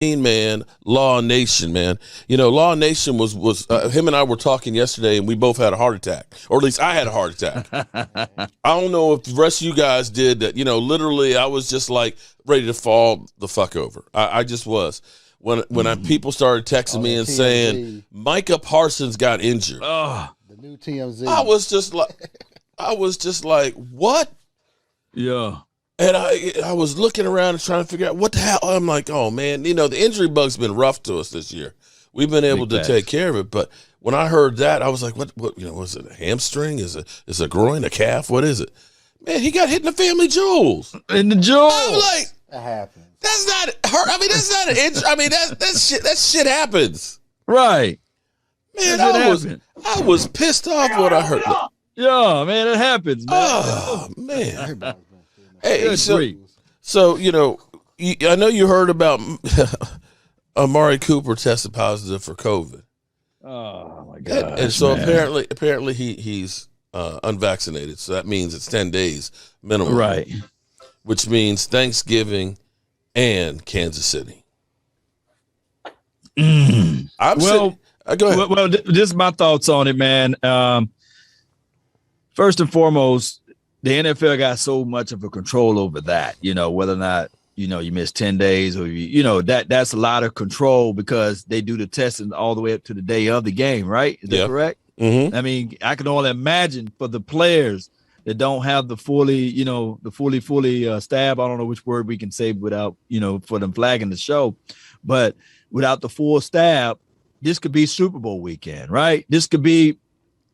Man, Law Nation, man. You know, Law Nation was him and I were talking yesterday, and we both had a heart attack, or at least I had a heart attack. I don't know if the rest of you guys did that. You know, literally, I was just like ready to fall the fuck over. I just was when people started texting me and TMZ. Saying Micah Parsons got injured. Oh, the new TMZ. I was just like, what? Yeah. And I was looking around and trying to figure out what the hell. I'm like, oh, man, you know, the injury bug's been rough to us this year. We've been able to take care of it. But when I heard that, I was like, what, you know, was it a hamstring? Is it a groin, a calf? What is it? Man, he got hit in the family jewels. In the jewels. I'm like, that happens. That's not hurt. I mean, that's not an injury. I mean, that shit happens. Right. Man, I was pissed off when I heard that. Yeah, man, it happens, man. Oh, man. Hey, so you know, I know you heard about Amari Cooper tested positive for COVID. Oh my God! And so apparently he's unvaccinated. So that means it's 10 days minimum, right? Which means Thanksgiving and Kansas City. Go ahead. Well, this is my thoughts on it, man. First and foremost, the NFL got so much of a control over that, you know, whether or not, you know, you miss 10 days or, you know, that's a lot of control because they do the testing all the way up to the day of the game, right? Is that correct? Mm-hmm. I mean, I can only imagine for the players that don't have the fully stab. I don't know which word we can say without, you know, for them flagging the show, but without the full stab, this could be Super Bowl weekend, right? This could be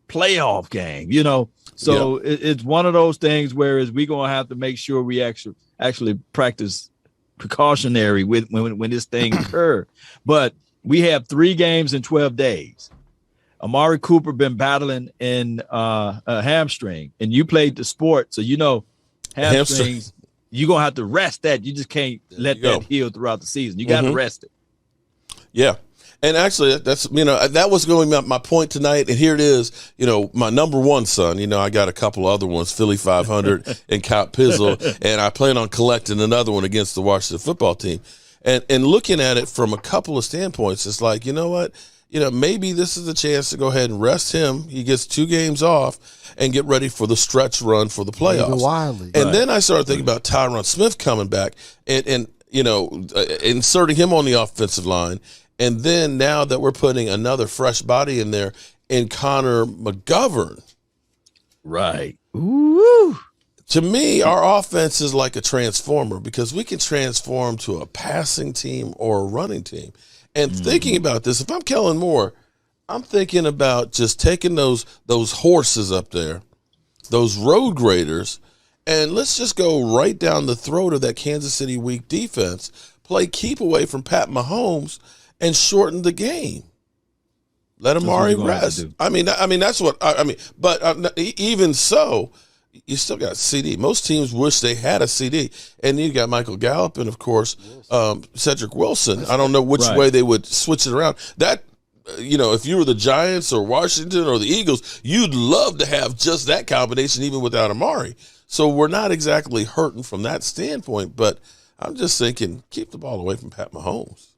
playoff game, you know? So it's one of those things whereas we're going to have to make sure we actually practice precautionary with when this thing occurs. But we have 3 games in 12 days. Amari Cooper been battling in a hamstring, and you played the sport, so you know hamstrings. You're going to have to rest that. You just can't let that heal throughout the season. You got to rest it. Yeah. And actually, that's, you know, that was going to be my point tonight. And here it is, you know, my number one son, you know, I got a couple other ones, Philly 500 and Count Pizzle, and I plan on collecting another one against the Washington football team. And looking at it from a couple of standpoints, it's like, you know what, you know, maybe this is a chance to go ahead and rest him. He gets 2 games off and get ready for the stretch run for the playoffs. And then I started thinking about Tyron Smith coming back and you know, inserting him on the offensive line. And then now that we're putting another fresh body in there in Connor McGovern. Right. Ooh. To me, our offense is like a transformer because we can transform to a passing team or a running team. And thinking about this, if I'm Kellen Moore, I'm thinking about just taking those horses up there, those road graders, and let's just go right down the throat of that Kansas City weak defense, play keep away from Pat Mahomes, and shorten the game. Let Amari rest. I mean, that's what I mean. But even so, you still got CD. Most teams wish they had a CD, and you got Michael Gallup and of course Cedric Wilson. I don't know which way they would switch it around. That, you know, if you were the Giants or Washington or the Eagles, you'd love to have just that combination, even without Amari. So we're not exactly hurting from that standpoint. But I'm just thinking, keep the ball away from Pat Mahomes.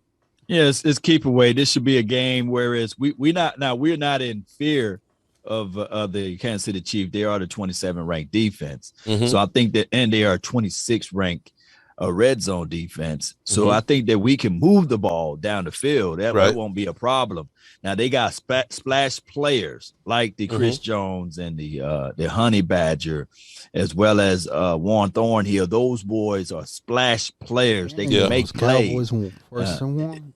Yes, it's keep away. This should be a game whereas we're not in fear of the Kansas City Chiefs. They are the 27th ranked defense. So I think that, and they are 26th ranked red zone defense. So I think that we can move the ball down the field. That won't be a problem. Now they got splash players like the Chris Jones and the Honey Badger, as well as Warren Thornhill. Those boys are splash players. They can make plays. Cowboys first and one.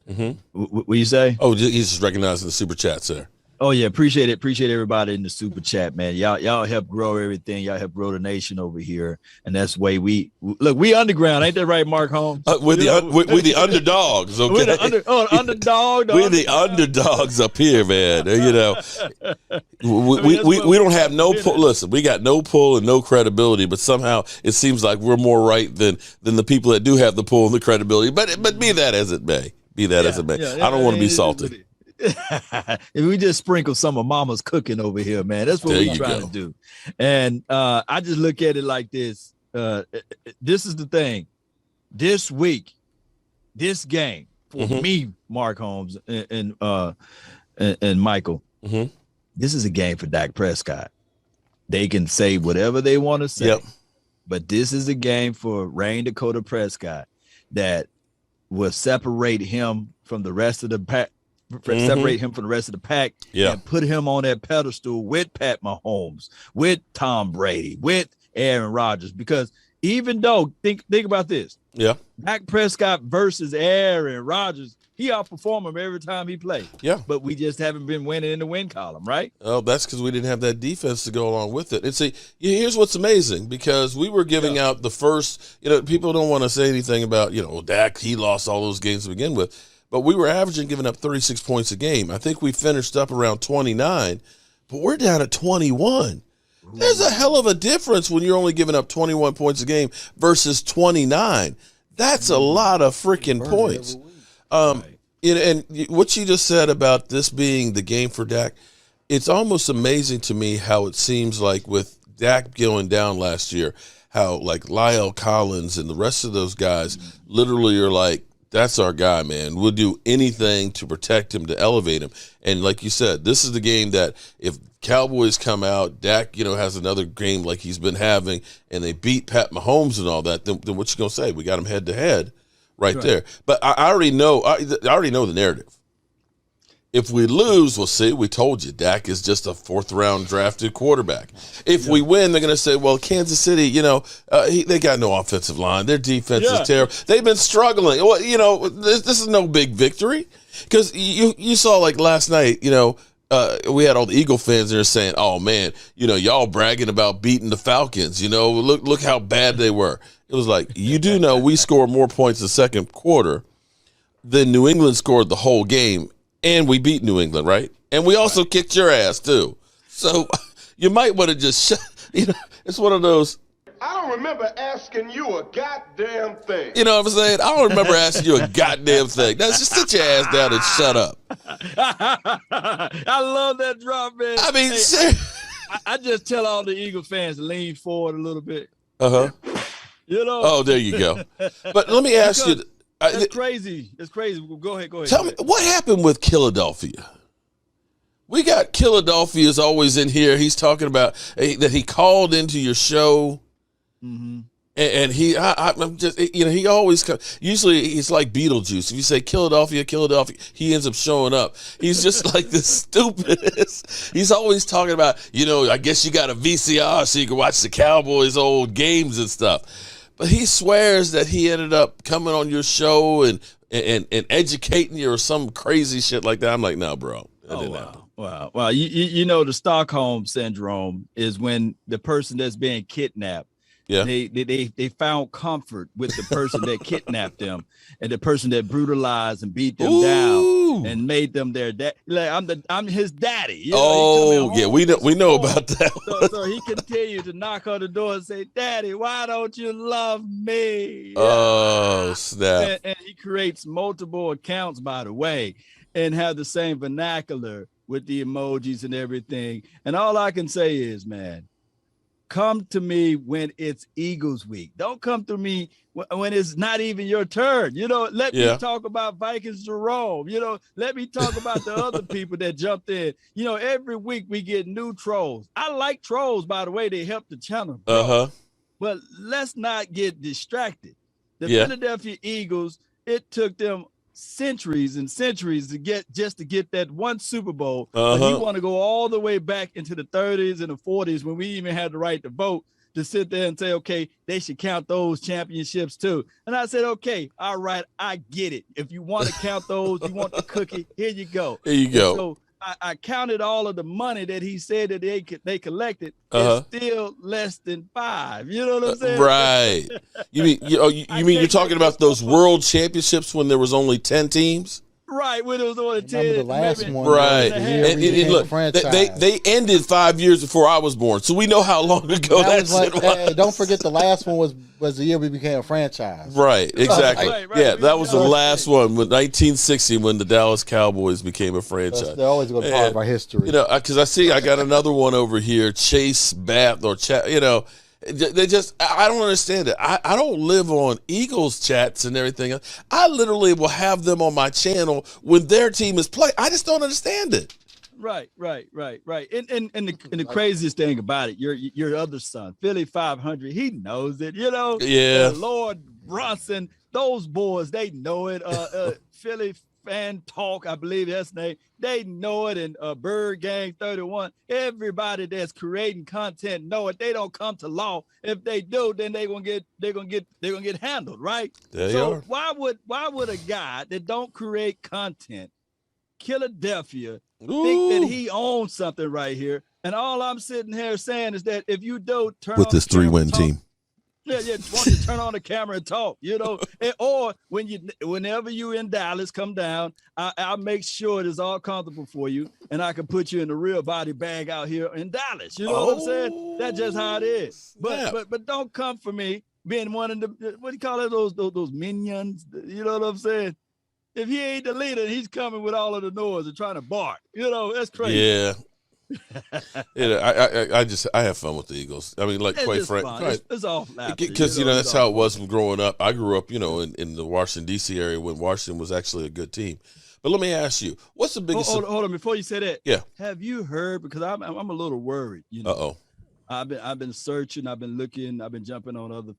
What you say? Oh, he's just recognizing the super chat, sir. Oh yeah, appreciate it. Appreciate everybody in the super chat, man. Y'all help grow everything. Y'all help grow the nation over here, and that's the way we look. We underground, ain't that right, Mark Holmes? We're the underdogs. Okay, we're the underdog. We're the underdogs up here, man. You know, we don't have no pull. Listen, we got no pull and no credibility, but somehow it seems like we're more right than the people that do have the pull and the credibility. But be that as it may, I don't want to be salty. If we just sprinkle some of Mama's cooking over here, man, that's what we're trying to do. And I just look at it like this. This is the thing. This week, this game, for me, Mark Holmes and Michael. This is a game for Dak Prescott. They can say whatever they want to say, but this is a game for Rain Dakota Prescott that will separate him from the rest of the pack. Separate him from the rest of the pack and put him on that pedestal with Pat Mahomes, with Tom Brady, with Aaron Rodgers. Because even though, think about this. Yeah. Dak Prescott versus Aaron Rodgers, he outperformed him every time he played. Yeah. But we just haven't been winning in the win column, right? Oh, that's because we didn't have that defense to go along with it. And see, here's what's amazing, because we were giving out the first, people don't want to say anything about, Dak, he lost all those games to begin with. But we were averaging giving up 36 points a game. I think we finished up around 29, but we're down at 21. There's a hell of a difference when you're only giving up 21 points a game versus 29. That's a lot of freaking points. And what you just said about this being the game for Dak, it's almost amazing to me how it seems like with Dak going down last year, how like Lyle Collins and the rest of those guys literally are like, that's our guy, man. We'll do anything to protect him, to elevate him. And like you said, this is the game that if Cowboys come out, Dak, has another game like he's been having, and they beat Pat Mahomes and all that, then what you going to say? We got him head-to-head right there. But I already know the narrative. If we lose, we'll see. We told you, Dak is just a fourth-round drafted quarterback. If we win, they're going to say, well, Kansas City, they got no offensive line. Their defense is terrible. They've been struggling. Well, this is no big victory. Because you saw, like, last night, we had all the Eagle fans there saying, oh, man, y'all bragging about beating the Falcons. Look how bad they were. It was like, you do know we scored more points in the second quarter than New England scored the whole game. And we beat New England, right? And we also kicked your ass, too. So you might want to just it's one of those. I don't remember asking you a goddamn thing. You know what I'm saying? I don't remember asking you a goddamn thing. That's just sit your ass down and shut up. I love that drop, man. I mean, I just tell all the Eagle fans to lean forward a little bit. Oh, there you go. But let me ask you. That's crazy. It's crazy. Go ahead. Tell me, what happened with Philadelphia? We got Philadelphia's always in here. He's talking about that he called into your show. And I'm just, he always comes. Usually he's like Beetlejuice. If you say Philadelphia, he ends up showing up. He's just like the stupidest. He's always talking about, I guess you got a VCR so you can watch the Cowboys' old games and stuff. But he swears that he ended up coming on your show and educating you or some crazy shit like that. I'm like, no, bro. That didn't happen. Wow. The Stockholm syndrome is when the person that's being kidnapped, they found comfort with the person that kidnapped them and the person that brutalized and beat them down and made them their dad. Like I'm his daddy. We know about that. So he continued to knock on the door and say, "Daddy, why don't you love me?" Oh, snap! And he creates multiple accounts, by the way, and have the same vernacular with the emojis and everything. And all I can say is, man, come to me when it's Eagles week. Don't come to me when it's not even your turn. Let me talk about Vikings Jerome. Let me talk about the other people that jumped in. Every week we get new trolls. I like trolls, by the way. They help the channel. But let's not get distracted. The Philadelphia Eagles, it took them centuries and centuries to get that one Super Bowl. But you want to go all the way back into the 30s and the 40s when we even had the right to vote, to sit there and say, okay, they should count those championships too. And I said, okay, all right, I get it. If you want to count those, you want the cookie, here you go. Here you go. So I counted all of the money that he said that they collected. It's still less than 5. You know what I'm saying? Right. You mean you're talking about those world championships when there was only 10 teams? Right, when it was only 10. The last one. Right. And look, they ended 5 years before I was born, so we know how long ago that shit was. Don't forget the last one was the year we became a franchise. Right, exactly. Right. That was the last one, with 1960, when the Dallas Cowboys became a franchise. They're always going to be part of our history. Because I got another one over here, Chase Bath, They just, I don't understand it. I don't live on Eagles chats and everything else. I literally will have them on my channel when their team is playing. I just don't understand it. Right. And the craziest thing about it, your other son, Philly 500, he knows it. Yeah. Lord Bronson, those boys, they know it. Philly Fan Talk, I believe that's the name. They know it. And Bird Gang 31, everybody that's creating content know it. They don't come to law. If they do, then they're gonna get handled, right? They are. Why would a guy that don't create content, Philadelphia, think that he owns something right here? And all I'm sitting here saying is that if you do turn with on this 3-win team. Yeah, want to turn on the camera and talk, or whenever you in Dallas, come down. I'll make sure it is all comfortable for you, and I can put you in the real body bag out here in Dallas. You know what I'm saying? That's just how it is. But don't come for me being one of the, what do you call it, those minions? You know what I'm saying? If he ain't the leader, he's coming with all of the noise and trying to bark. That's crazy. Yeah. I have fun with the Eagles. I mean, like, quite frankly, it's all because that's how it was from growing up. I grew up, in the Washington D.C. area when Washington was actually a good team. But let me ask you, what's the biggest? Hold on, before you say that. Yeah. Have you heard? Because I'm a little worried. I've been searching. I've been looking. I've been jumping on other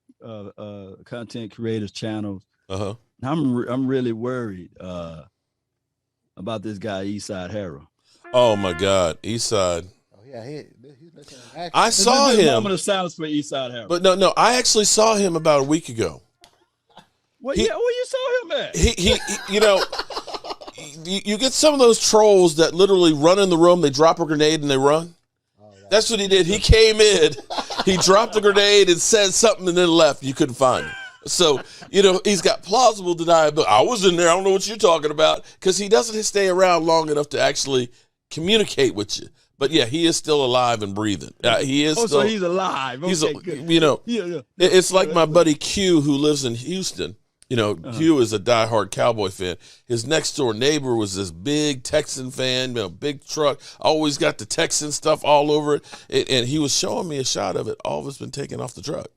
content creators channels. I'm really worried about this guy Eastside Harrell. Oh my God, Eastside. Oh yeah, he's I saw him. Moment of silence for Eastside Harrell. But no, I actually saw him about a week ago. Where you saw him at? He you get some of those trolls that literally run in the room, they drop a grenade and they run. That's what he did. He came in, he dropped the grenade and said something and then left. You couldn't find him. So, he's got plausible deniability. I was in there. I don't know what you're talking about, because he doesn't stay around long enough to actually communicate with you. But yeah, he is still alive and breathing. He is. So he's alive. Okay, good. It's like my buddy Q, who lives in Houston. Q is a diehard Cowboy fan. His next door neighbor was this big Texan fan, big truck, always got the Texan stuff all over it. And he was showing me a shot of it. All of it's been taken off the truck.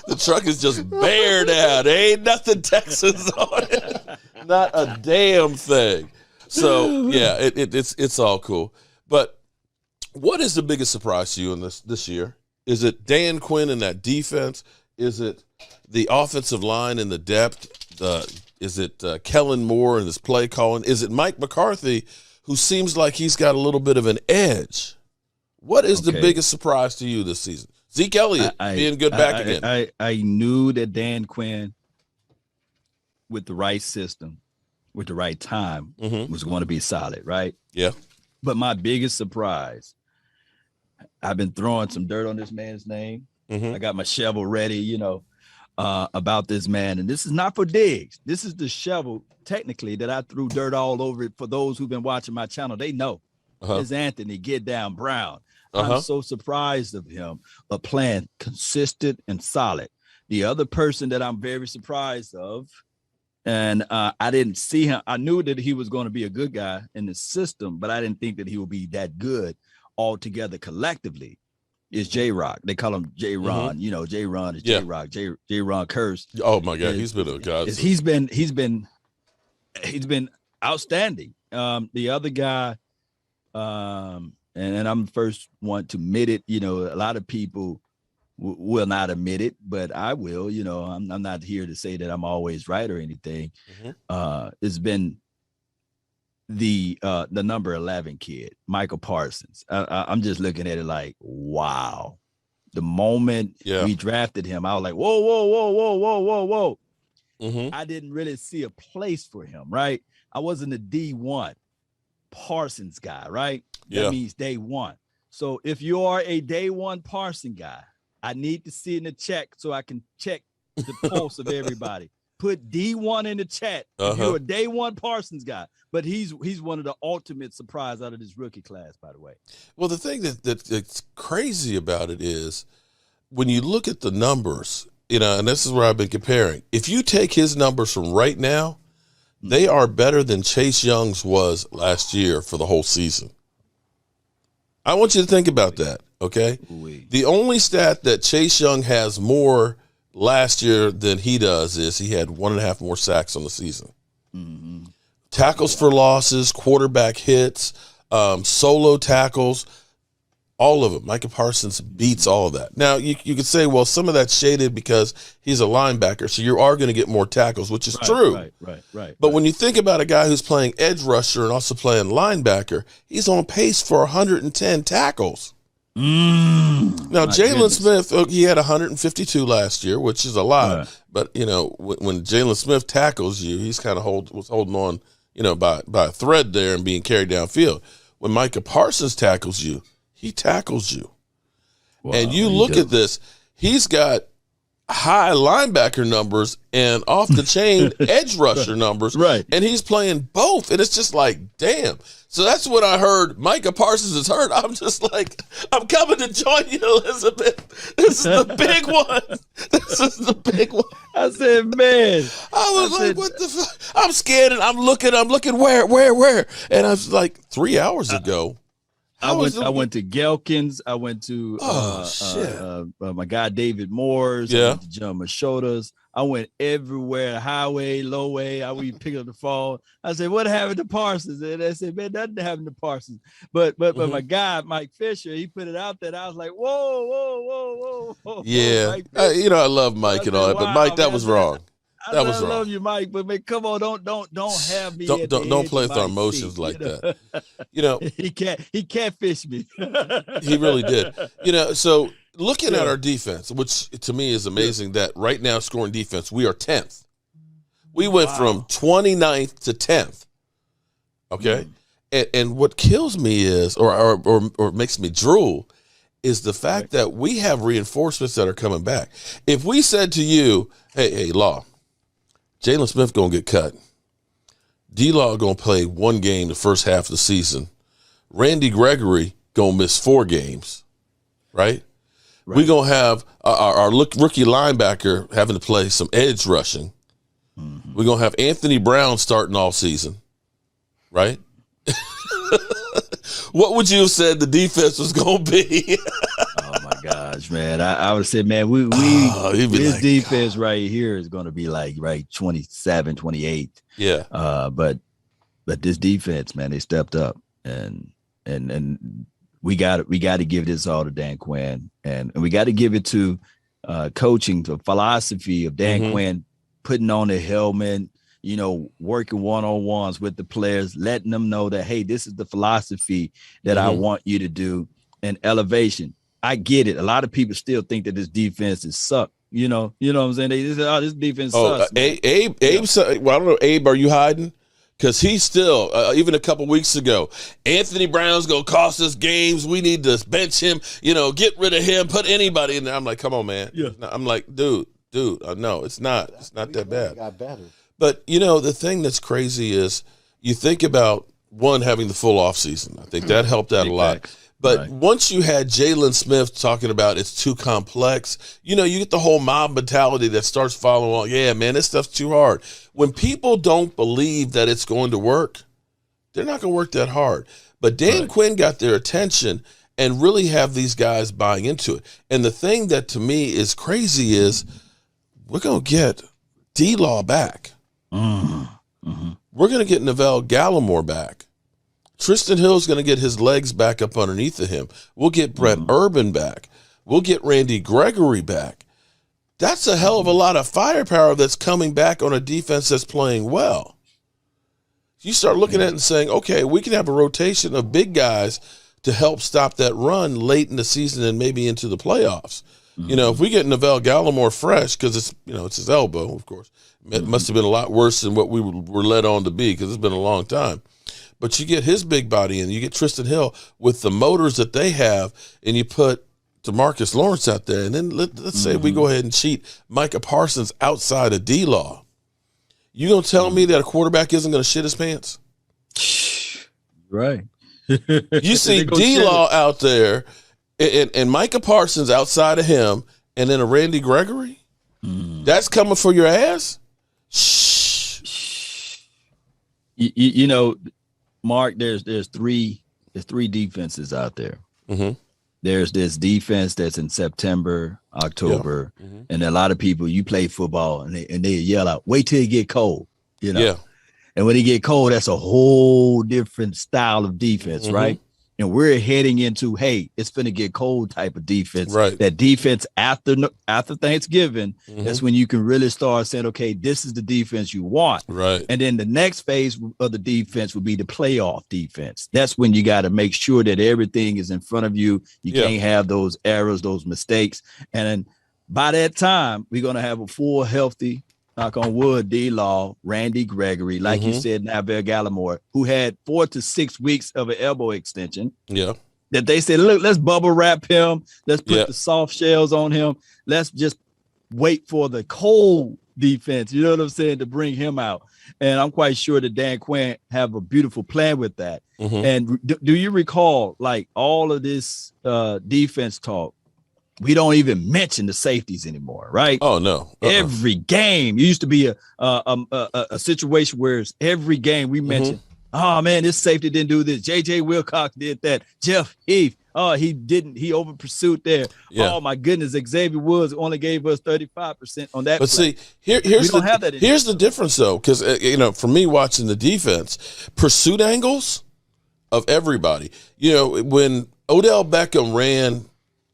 The truck is just bare now. There ain't nothing Texas on it. Not a damn thing. So yeah, it's all cool. But what is the biggest surprise to you in this year? Is it Dan Quinn and that defense? Is it the offensive line and the depth? Is it Kellen Moore and his play calling? Is it Mike McCarthy, who seems like he's got a little bit of an edge? What is the biggest surprise to you this season? Zeke Elliott being good back again. I knew that Dan Quinn, with the right system, with the right time, was going to be solid, right? Yeah. But my biggest surprise, I've been throwing some dirt on this man's name. I got my shovel ready, about this man. And this is not for digs. This is the shovel, technically, that I threw dirt all over it. For those who've been watching my channel, they know. It's Anthony Get Down Brown. I'm so surprised of him, playing consistent and solid. The other person that I'm very surprised of, and I didn't see him. I knew that he was going to be a good guy in the system, but I didn't think that he would be that good altogether collectively. Is J-Rock. They call him J-Ron. J-Ron is J-Rock. J-Ron Curse. Oh my God, he's been a god. He's been outstanding. The other guy, and I'm the first one to admit it. A lot of people will not admit it, but I will. I'm not here to say that I'm always right or anything. It's been the number 11 kid, Michael Parsons. I'm just looking at it like, wow. The moment we drafted him, I was like, whoa. I didn't really see a place for him, right? I wasn't a D1 Parsons guy, right? That means day one. So if you are a day one Parsons guy, I need to see in the check so I can check the pulse of everybody. Put D1 in the chat if you're a day one Parsons guy. But he's one of the ultimate surprise out of this rookie class, by the way. Well, the thing that's crazy about it is when you look at the numbers, and this is where I've been comparing. If you take his numbers from right now, they are better than Chase Young's was last year for the whole season. I want you to think about that, Okay. Ooh-wee. The only stat that Chase Young has more last year than he does is he had 1.5 more sacks on the season. Mm-hmm. Tackles for losses, quarterback hits, solo tackles, all of it. Micah Parsons beats all of that. Now, you could say, well, some of that's shaded because he's a linebacker, so you are going to get more tackles, which is true. Right. But when you think about a guy who's playing edge rusher and also playing linebacker, he's on pace for 110 tackles. Now, Jalen Smith, he had 152 last year, which is a lot. Right. But, when Jalen Smith tackles you, he's kind of was holding on, by a thread there and being carried downfield. When Micah Parsons tackles you, he tackles you. Wow, and you look at this, he's got high linebacker numbers and off the chain edge rusher numbers. Right. And he's playing both. And it's just like, damn. So that's when I heard Micah Parsons is hurt. I'm just like, I'm coming to join you, Elizabeth. This is the big one. This is the big one. I said, man. I was like, what the fuck? I'm scared and I'm looking where? And I was like, 3 hours ago. I went to Gelkins. I went to my guy David Moore's. Yeah. I went to John Machota's. I went everywhere, highway, lowway. I would pick up the phone. I said, "What happened to Parsons?" And they said, "Man, nothing happened to Parsons." But my guy Mike Fisher, he put it out there. And I was like, "Whoa!" Yeah, I love Mike and all that, but Mike, that was wrong. That was wrong. I love you, Mike, but man, come on, don't have me. Don't play with our emotions like that. He can't fish me. He really did. So looking at our defense, which to me is amazing, that right now scoring defense, we are 10th. We went from 29th to 10th. Okay, and what kills me is, or makes me drool, is the fact that we have reinforcements that are coming back. If we said to you, hey, Law, Jalen Smith going to get cut. D-Law going to play one game the first half of the season. Randy Gregory going to miss 4 games, right? We're going to have our rookie linebacker having to play some edge rushing. Mm-hmm. We're going to have Anthony Brown starting all season, right? What would you have said the defense was going to be? Oh my gosh, man! I would say, man, this defense right here is going to be like 27, 28. Yeah. But this defense, man, they stepped up, and we got to give this all to Dan Quinn, and we got to give it to coaching, the philosophy of Dan Quinn, putting on the helmet, working one-on-ones with the players, letting them know that, hey, this is the philosophy that I want you to do, and elevation. I get it. A lot of people still think that this defense is suck. You know what I'm saying? They say, this defense sucks. Abe, well, I don't know, Abe, are you hiding? Because he's still, even a couple weeks ago, Anthony Brown's going to cost us games. We need to bench him, get rid of him, put anybody in there. I'm like, come on, man. Yeah. I'm like, dude, no, it's not. It's not that bad. It got better. But, the thing that's crazy is you think about, one, having the full offseason. I think that helped out a lot. But once you had Jalen Smith talking about it's too complex, you get the whole mob mentality that starts following along. Yeah, man, this stuff's too hard. When people don't believe that it's going to work, they're not going to work that hard. But Dan Quinn got their attention and really have these guys buying into it. And the thing that to me is crazy is we're going to get D-Law back. Mm-hmm. We're going to get Neville Gallimore back. Tristan Hill's going to get his legs back up underneath of him. We'll get Brett Urban back. We'll get Randy Gregory back. That's a hell of a lot of firepower that's coming back on a defense that's playing well. You start looking at it and saying, okay, we can have a rotation of big guys to help stop that run late in the season and maybe into the playoffs. If we get Neville Gallimore fresh, because it's his elbow, of course. It must have been a lot worse than what we were led on to be, because it's been a long time. But you get his big body in, you get Tristan Hill with the motors that they have, and you put DeMarcus Lawrence out there. And then let's say we go ahead and cheat Micah Parsons outside of D-Law. You going to tell me that a quarterback isn't going to shit his pants? Right. You see D-Law out there and Micah Parsons outside of him, and then a Randy Gregory? That's coming for your ass? Shh. Mark, there's three defenses out there. there's this defense that's in September, October, and a lot of people, you play football and they yell out, wait till it get cold, you know? Yeah. And when it get cold, that's a whole different style of defense, right? And we're heading into, hey, it's finna get cold type of defense. Right. That defense after Thanksgiving, that's when you can really start saying, okay, this is the defense you want. Right. And then the next phase of the defense would be the playoff defense. That's when you got to make sure that everything is in front of you. You can't have those errors, those mistakes. And then by that time, we're going to have a full, healthy, knock on wood, D-Law, Randy Gregory, like you said, Navell Gallimore, who had 4 to 6 weeks of an elbow extension. Yeah. That they said, look, let's bubble wrap him. Let's put the soft shells on him. Let's just wait for the cold defense, you know what I'm saying, to bring him out. And I'm quite sure that Dan Quinn have a beautiful plan with that. And do you recall, like, all of this defense talk? We don't even mention the safeties anymore, right? Oh no! Every game, it used to be a situation where it's every game we mentioned, oh man, this safety didn't do this. JJ Wilcox did that. Jeff Heath, oh, he didn't. He over pursued there. Yeah. Oh my goodness, Xavier Woods only gave us 35% on that. But play. See, here's the difference though, because for me watching the defense, pursuit angles of everybody. When Odell Beckham ran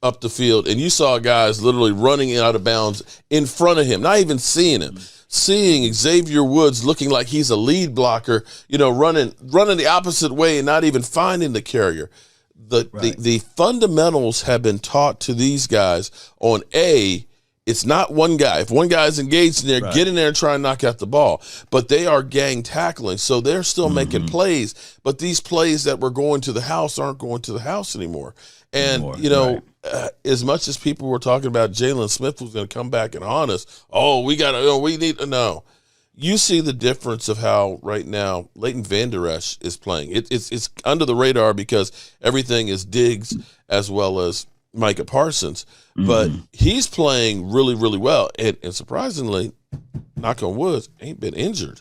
up the field, and you saw guys literally running out of bounds in front of him, not even seeing him, seeing Xavier Woods looking like he's a lead blocker, running the opposite way and not even finding the carrier. The fundamentals have been taught to these guys on it's not one guy. If one guy's engaged in there, get in there and try and knock out the ball. But they are gang tackling, so they're still making plays. But these plays that were going to the house aren't going to the house anymore. And, as much as people were talking about Jalen Smith was going to come back and haunt us, you see the difference of how right now Leighton Vander Esch is playing. It's under the radar because everything is Diggs as well as Micah Parsons. But he's playing really, really well. And surprisingly, knock on wood, ain't been injured.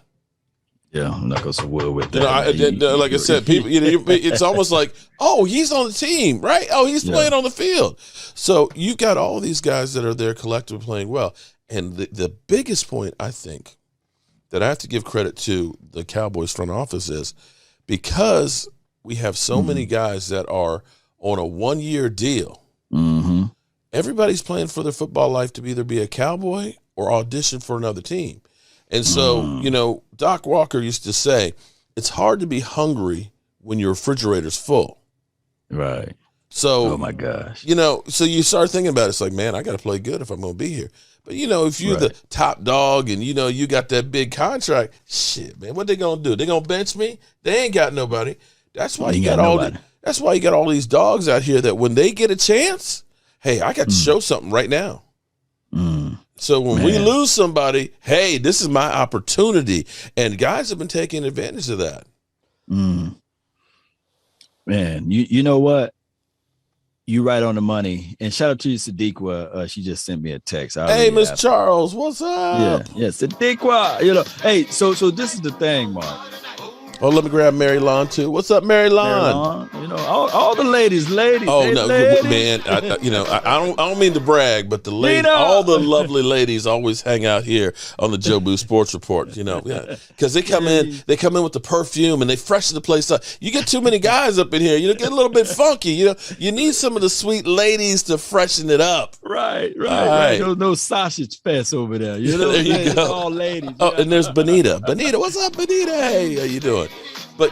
Yeah, I'm not going to wood with that. Like I said, people, it's almost like, oh, he's on the team, right? Oh, he's playing on the field. So you got all these guys that are there collectively playing well. And the biggest point, I think, that I have to give credit to the Cowboys front office is because we have so many guys that are on a 1-year deal. Everybody's playing for their football life to either be a Cowboy or audition for another team. And so, Doc Walker used to say, it's hard to be hungry when your refrigerator's full. Right. So, oh my gosh. So you start thinking about it. It's like, man, I got to play good if I'm going to be here. But, if you're the top dog and, you got that big contract, shit, man, what they going to do? They going to bench me? They ain't got nobody. That's why you got all these dogs out here that when they get a chance, hey, I got to show something right now. So when we lose somebody, hey, this is my opportunity. And guys have been taking advantage of that. Man, you know what? You right on the money. And shout out to you, Sadiqa. She just sent me a text. Hey, Miss Charles, what's up? Yeah, Sadiqa. Hey, so this is the thing, Mark. Oh, let me grab Mary Lon too. What's up, Mary Lon? All the ladies. Oh no, man! I don't mean to brag, but the ladies, all the lovely ladies, always hang out here on the Joe Boo Sports Report. Because they come in with the perfume and they freshen the place up. You get too many guys up in here, get a little bit funky. You need some of the sweet ladies to freshen it up. Right. No sausage fest over there. There you go. All ladies. Oh, and there's Benita. Benita, what's up, Benita? Hey, how you doing? But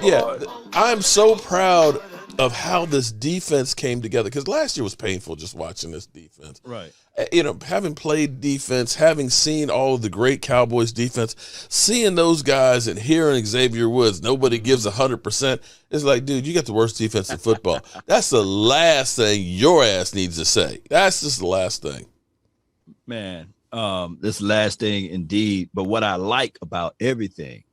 I'm so proud of how this defense came together because last year was painful just watching this defense. Right. Having played defense, having seen all of the great Cowboys defense, seeing those guys and hearing Xavier Woods, nobody gives 100%. It's like, dude, you got the worst defense in football. That's the last thing your ass needs to say. That's just the last thing. Man, this last thing indeed. But what I like about everything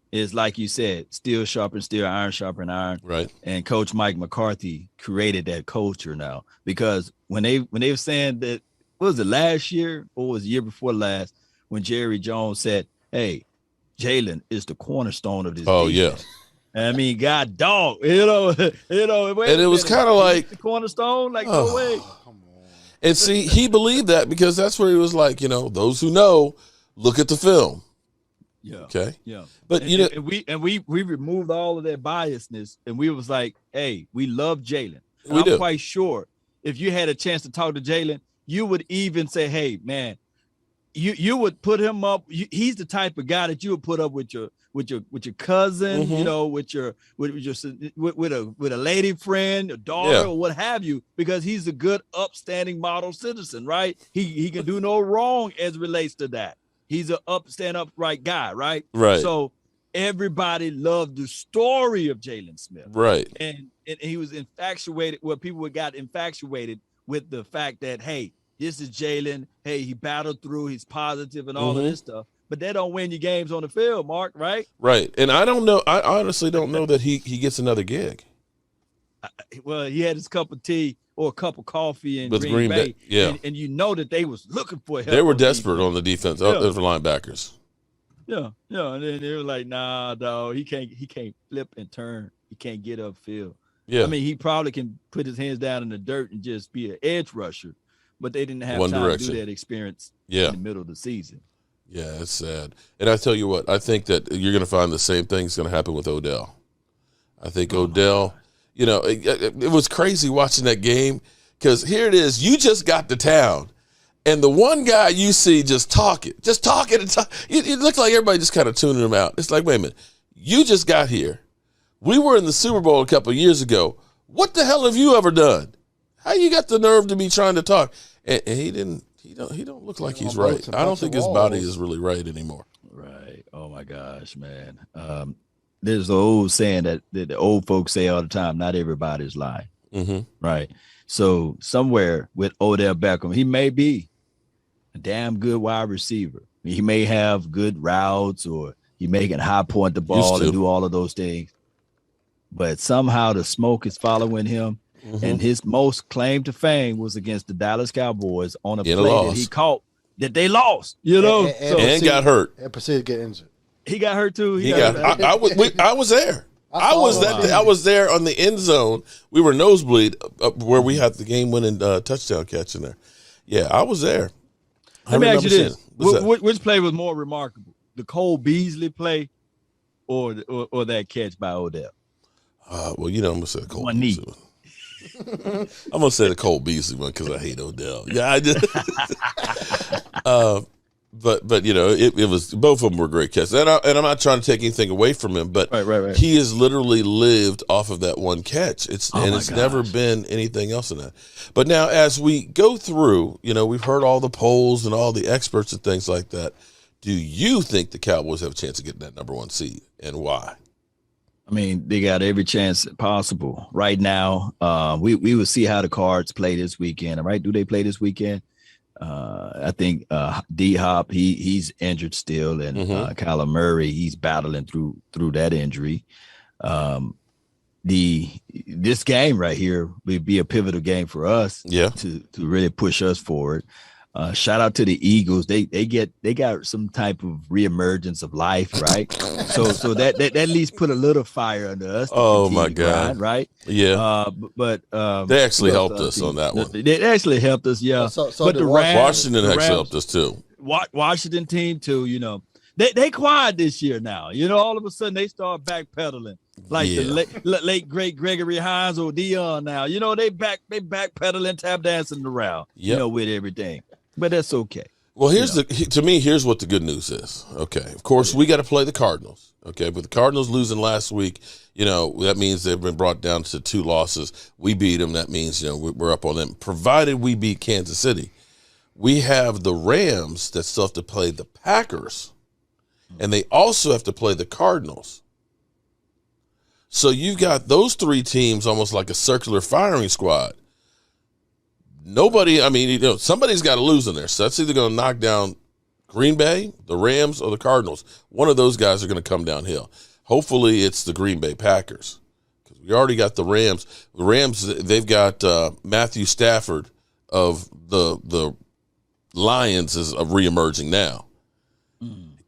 is, like you said, steel sharpen steel, iron sharpen iron. Right. And Coach Mike McCarthy created that culture now because when they were saying that, what was it, last year or was the year before last, when Jerry Jones said, hey, Jalen is the cornerstone of this defense. I mean, God, dog, and it was kind of like the cornerstone, like no way. And see, he believed that because that's where he was like, those who know, look at the film. Yeah. Okay. Yeah. But and we removed all of that biasness, and we was like, hey, we love Jalen. We do. I'm quite sure if you had a chance to talk to Jalen, you would even say, hey, man, you would put him up. He's the type of guy that you would put up with your cousin, Mm-hmm. with a lady friend, a daughter, or what have you, because he's a good, upstanding model citizen, right? He can do no wrong as it relates to that. He's an upright guy, right? Right. So everybody loved the story of Jalen Smith, right? And he was infatuated. Well, people got infatuated with the fact that, hey, this is Jalen. Hey, he battled through. He's positive and all of this stuff. But they don't win you games on the field, Mark, right? Right. And I don't know. I honestly don't know that he gets another gig. Well, he had his cup of tea or a cup of coffee in With Green Bay. Yeah. And you know that they was looking for help. They were desperate on the defense, for linebackers. Yeah. Yeah. And then they were like, nah, dog, he can't flip and turn. He can't get upfield. Yeah. I mean, he probably can put his hands down in the dirt and just be an edge rusher, but they didn't have time to do that experience in the middle of the season. Yeah, it's sad. And I tell you what, I think that you're going to find the same thing is going to happen with Odell. I think Odell, it was crazy watching that game because here it is. You just got to town, and the one guy you see just talking. It looked like everybody just kind of tuning him out. It's like, wait a minute. You just got here. We were in the Super Bowl a couple of years ago. What the hell have you ever done? How you got the nerve to be trying to talk? And he didn't. He don't look like he's right. I don't think his body is really right anymore. Right. Oh my gosh, man. There's the old saying that the old folks say all the time, not everybody's lying. Mm-hmm. Right. So somewhere with Odell Beckham, he may be a damn good wide receiver. He may have good routes or he may can high point the ball and do all of those things. But somehow the smoke is following him. Mm-hmm. And his most claim to fame was against the Dallas Cowboys on a play that he caught that they lost, and got hurt. And proceeded to get injured. He got hurt too. I was there. I was there on the end zone. We were nosebleed where we had the game-winning touchdown catch in there. Yeah, I was there. Let me ask you this: which play was more remarkable, the Cole Beasley play, or that catch by Odell? I'm gonna say the Cole Beasley one. I'm gonna say the Cole Beasley one because I hate Odell. Yeah, I just. But it was, both of them were great catches, and I'm not trying to take anything away from him, but right. He has literally lived off of that one catch. It's never been anything else in that. But now, as we go through, we've heard all the polls and all the experts and things like that. Do you think the Cowboys have a chance of getting that number 1 seed, and why? I mean, they got every chance possible right now. We will see how the Cards play this weekend. Right? Do they play this weekend? I think D-Hop, he's injured still, and Kyler Murray, he's battling through that injury. This game right here will be a pivotal game for us to really push us forward. Shout out to the Eagles. They got some type of reemergence of life, right? so that at least put a little fire under us. Oh my God! Right? Yeah. But they actually helped us on that one. They actually helped us, yeah. But the Rams, Washington actually helped us too. Washington team too. They quiet this year now. All of a sudden they start backpedaling. Like the late great Gregory Hines or Dion now. They backpedaling, tap dancing around, with everything. But that's okay. Well, here's what the good news is. Okay. Of course, we got to play the Cardinals. Okay. But the Cardinals losing last week, that means they've been brought down to 2 losses. We beat them. That means, we're up on them. Provided we beat Kansas City, we have the Rams that still have to play the Packers, and they also have to play the Cardinals. So you've got those 3 teams almost like a circular firing squad. Somebody's got to lose in there. So that's either going to knock down Green Bay, the Rams, or the Cardinals. One of those guys are going to come downhill. Hopefully it's the Green Bay Packers, because we already got the Rams. The Rams, they've got Matthew Stafford of the Lions is reemerging now.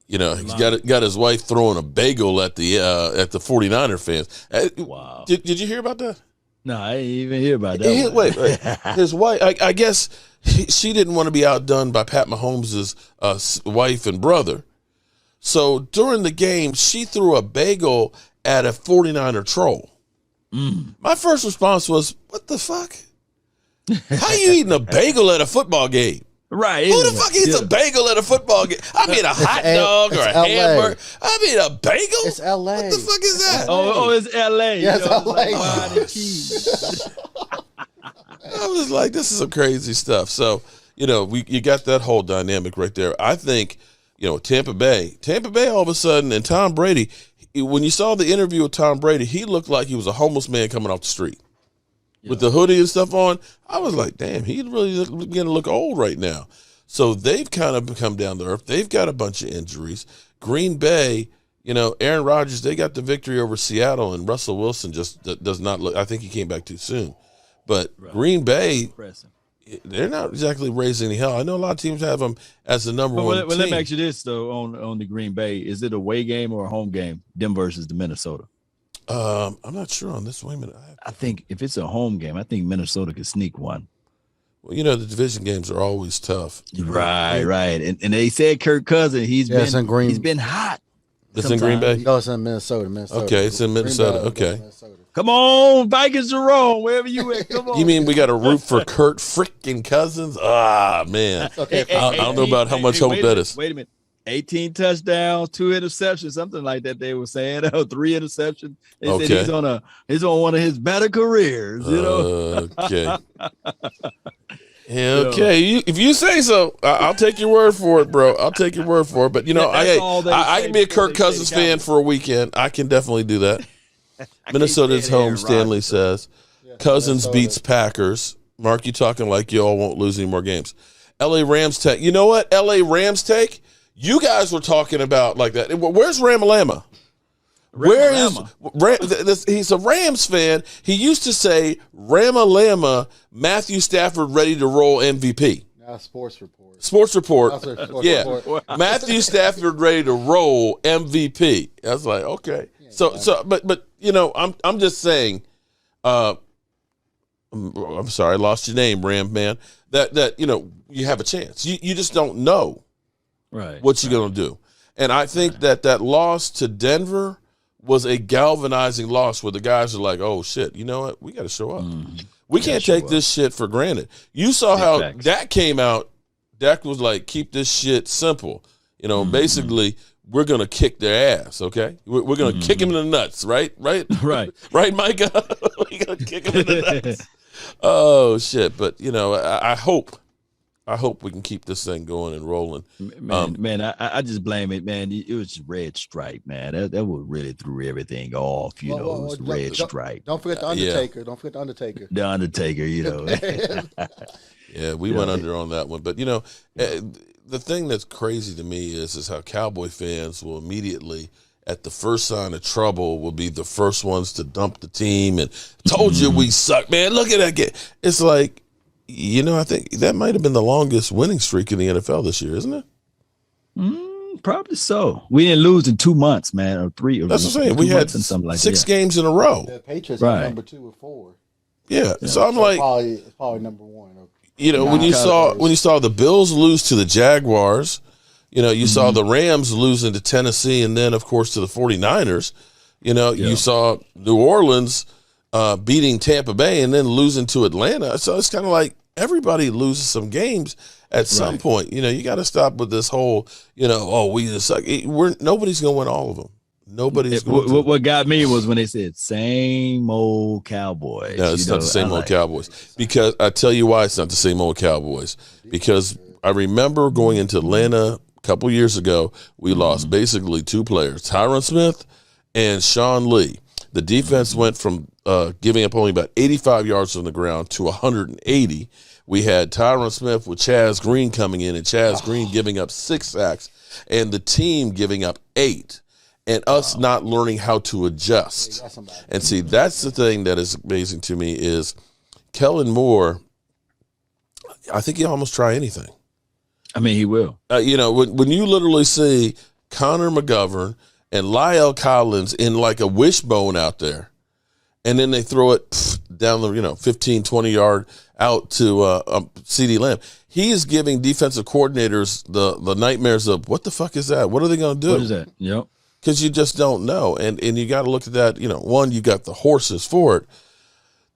He's got his wife throwing a bagel at the 49er fans. Wow. Did you hear about that? No, I didn't even hear about that. Wait. His wife, I guess she didn't want to be outdone by Pat Mahomes' wife and brother. So during the game, she threw a bagel at a 49er troll. My first response was, what the fuck? How you eating a bagel at a football game? Right. Who the fuck eats a bagel at a football game? I mean, a hot dog or a hamburger. I mean, a bagel? It's L.A. What the fuck is that? Oh, it's L.A. Yes, L.A. Like wine and cheese. I was like, this is some crazy stuff. So, you got that whole dynamic right there. I think, Tampa Bay all of a sudden, and Tom Brady, when you saw the interview with Tom Brady, he looked like he was a homeless man coming off the street. With the hoodie and stuff on, I was like, damn, he really beginning to look old right now. So they've kind of come down to earth. They've got a bunch of injuries. Green Bay, Aaron Rodgers, they got the victory over Seattle, and Russell Wilson just does not look – I think he came back too soon. But Green Bay, they're not exactly raising any hell. I know a lot of teams have them as the number one team. Let me ask you this, though, on the Green Bay. Is it a away game or a home game, them versus the Minnesota? I'm not sure on this. Wait a minute. I think if it's a home game, I think Minnesota could sneak one. Well, the division games are always tough. Right. And they said Kirk Cousins, he's been hot. It's in Green Bay? No, it's in Minnesota. Okay, it's in Minnesota. Okay. Come on, Vikings are wrong. Wherever you at, come on. You mean we got to root for Kirk freaking Cousins? Ah, man. Okay. I don't know about how much hope that is. Wait a minute. 18 touchdowns, 2 interceptions, something like that. They were saying 3 interceptions. They said he's on one of his better careers. Okay. Okay. If you say so, I'll take your word for it, bro. I'll take your word for it. But I can be a Kirk Cousins fan for a weekend. I can definitely do that. Minnesota's home. Stanley says Cousins beats Packers. Mark, you talking like y'all won't lose any more games. L.A. Rams take. You know what? L.A. Rams take. You guys were talking about like that. Where's Ramalama? Where is he's a Rams fan. He used to say Ramalama, Matthew Stafford ready to roll MVP. Now Sports Report. Sports Report. Report. Matthew Stafford ready to roll MVP. I was like, okay. But I'm just saying, I'm sorry, I lost your name, Ram man. That you have a chance. You just don't know. Right. What you going to do? And I think that loss to Denver was a galvanizing loss where the guys are like, oh, shit, you know what? We got to show up. We can't take this shit for granted. You saw how Dak came out. Dak was like, keep this shit simple. Basically, we're going to kick their ass, okay? We're going to kick him in the nuts, right? Right, Micah? We're going to kick him in the nuts. Oh, shit. But, I hope we can keep this thing going and rolling. Man, I just blame it, man. It was red stripe, man. That would really threw everything off, it was red stripe. Don't forget the Undertaker. Don't forget the Undertaker. The Undertaker, Yeah, we went under on that one. But, the thing that's crazy to me is how Cowboy fans will immediately, at the first sign of trouble, will be the first ones to dump the team and told you we suck. Man, look at that game. It's like, I think that might have been the longest winning streak in the NFL this year, isn't it? Probably so. We didn't lose in 2 months, man, or 3. That's what I'm saying. We had like 6 games in a row. The Patriots are number 2 or 4. Yeah. So I'm like, it's probably number 1. When you saw the Bills lose to the Jaguars, you saw the Rams losing to Tennessee, and then of course to the 49ers. You saw New Orleans beating Tampa Bay and then losing to Atlanta. So it's kind of like everybody loses some games at some point. You got to stop with this whole, we just suck. Nobody's going to win all of them. Nobody's going to. What got me was when they said same old Cowboys. No, it's not the same old Cowboys. Because I tell you why it's not the same old Cowboys. Because I remember going into Atlanta a couple years ago, we lost basically 2 players, Tyron Smith and Sean Lee. The defense went from giving up only about 85 yards on the ground to 180. We had Tyron Smith with Chaz Green coming in, and Chaz Green giving up 6 sacks, and the team giving up 8, and us not learning how to adjust. And see, that's the thing that is amazing to me is Kellen Moore, I think he'll almost try anything. I mean, he will. When you literally see Connor McGovern, and La'el Collins in like a wishbone out there. And then they throw it down the 15, 20-yard out to CeeDee Lamb. He is giving defensive coordinators the nightmares of, what the fuck is that? What are they going to do? What is that? Yep. Because you just don't know. And you got to look at that. One, you got the horses for it.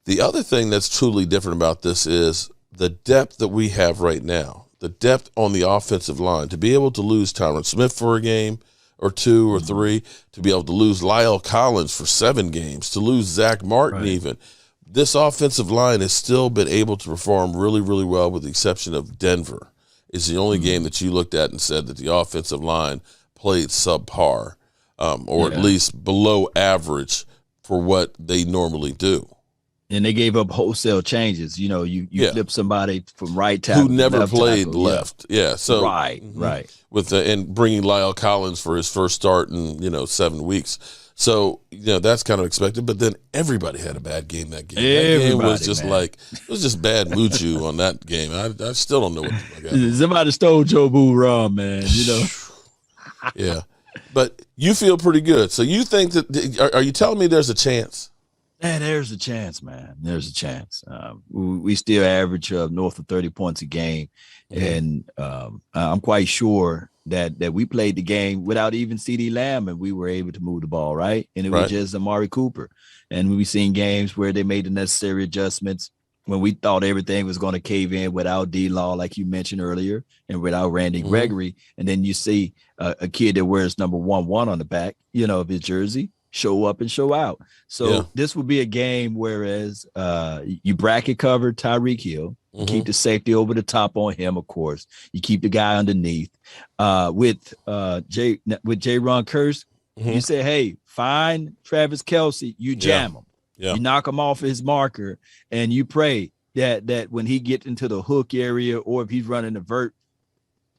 The other thing that's truly different about this is the depth that we have right now, the depth on the offensive line. To be able to lose Tyron Smith for a game or 2 or 3, to be able to lose La'el Collins for 7 games, to lose Zach Martin even. This offensive line has still been able to perform really, really well, with the exception of Denver. Is the only game that you looked at and said that the offensive line played subpar, or at least below average for what they normally do. And they gave up wholesale changes. You flip somebody from right tackle who never played tackle. left. Yeah. So right. With and bringing La'el Collins for his first start in 7 weeks. So that's kind of expected. But then everybody had a bad game that game. That game was just it was just bad Muchu on that game. I still don't know what the fuck happened. Somebody stole Joe Boo Rum, man. Yeah, but you feel pretty good. So you think that? Are you telling me there's a chance? Yeah, there's a chance, man. There's a chance. We still average north of 30 points a game, and I'm quite sure that we played the game without even CeeDee Lamb, and we were able to move the ball, right? And it was just Amari Cooper. And we've seen games where they made the necessary adjustments when we thought everything was going to cave in without D-Law, like you mentioned earlier, and without Randy Gregory. And then you see a kid that wears number 1 on the back, of his jersey, show up and show out. So this would be a game whereas you bracket cover Tyreek Hill, you keep the safety over the top on him, of course. You keep the guy underneath. With J-Ron Curse, you say, hey, find Travis Kelce, you jam him. Yeah. You knock him off his marker, and you pray that when he gets into the hook area, or if he's running a vert,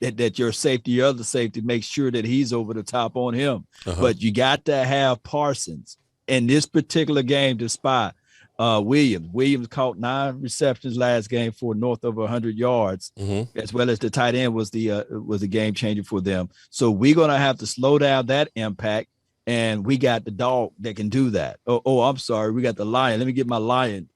that your safety, your other safety, makes sure that he's over the top on him. But you got to have Parsons in this particular game to spot Williams. Williams caught 9 receptions last game for north of 100 yards, as well as the tight end was a game changer for them. So we're going to have to slow down that impact, and we got the dog that can do that. Oh, I'm sorry. We got the lion. Let me get my lion.